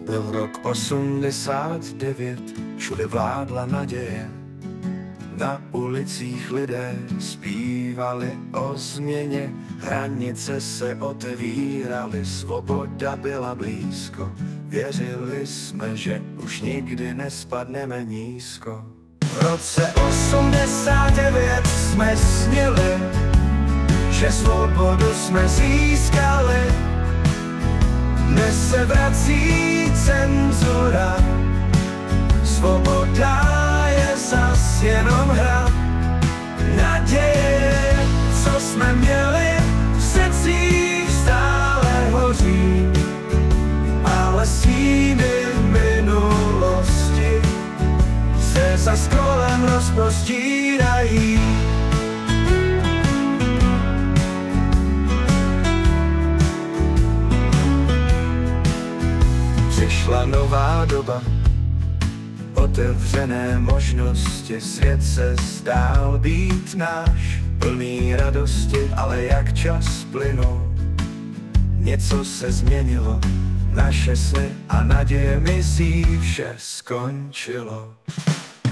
Byl rok 89, všude vládla naděje. Na ulicích lidé zpívali o změně, hranice se otevíraly, svoboda byla blízko. Věřili jsme, že už nikdy nespadneme nízko. V roce 89 jsme snili, že svobodu jsme získali. Dnes se vrací cenzura, svoboda je zas jenom hra. Naděje, co jsme měli, v srdcích stále hoří, ale stíny minulosti se zas kolem rozprostírají. Přišla nová doba, otevřené možnosti, svět se zdál být náš, plný radosti, ale jak čas plynul, něco se změnilo, naše sny a naděje mizí, vše skončilo.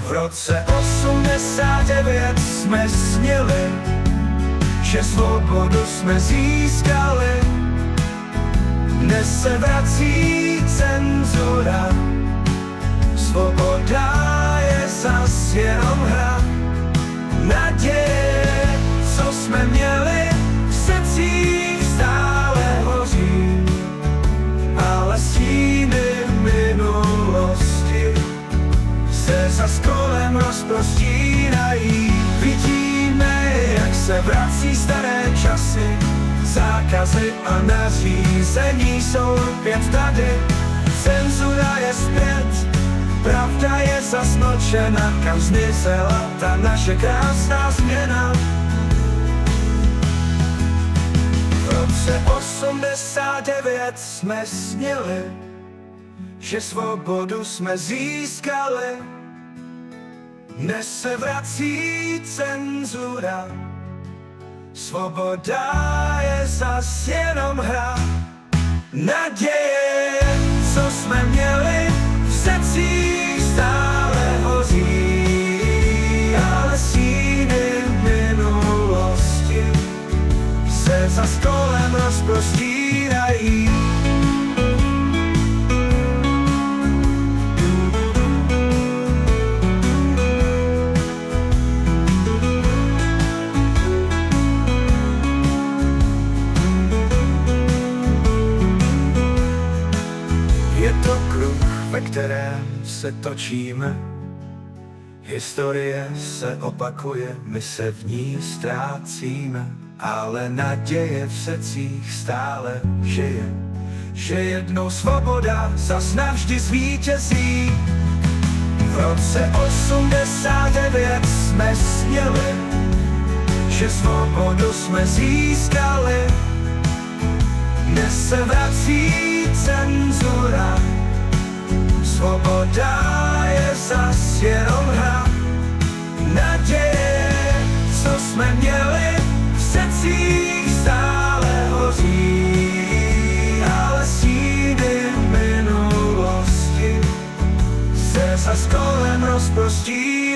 V roce 89 jsme snili, že svobodu jsme získali. Dnes se vrací cenzura, svoboda je zas jenom hra. Naděje, co jsme měli, v srdcích stále hoří, ale stíny minulosti se zas kolem rozprostírají. Vidíme, jak se vrací staré časy, zákazy a nařízení jsou opět tady. Cenzura je zpět, pravda je zas mlčena, kam zmizela ta naše krásná změna. V roce 89 jsme snili, že svobodu jsme získali. Dnes se vrací cenzura, svoboda je zas jenom hra. Naděje, co jsme měli, v srdcích stále hoří, ale stíny minulosti se zas kolem rozprostírají. Je to kruh, ve kterém se točíme. Historie se opakuje, my se v ní ztrácíme, ale naděje v srdcích stále žije, že jednou svoboda zas navždy zvítězí. V roce 89 jsme snili, že svobodu jsme získali. Dnes se vrací cenzura, svoboda je zas jenom hra. Naděje, co jsme měli, v srdcích stále hoří, ale stíny minulosti se zas kolem rozprostí.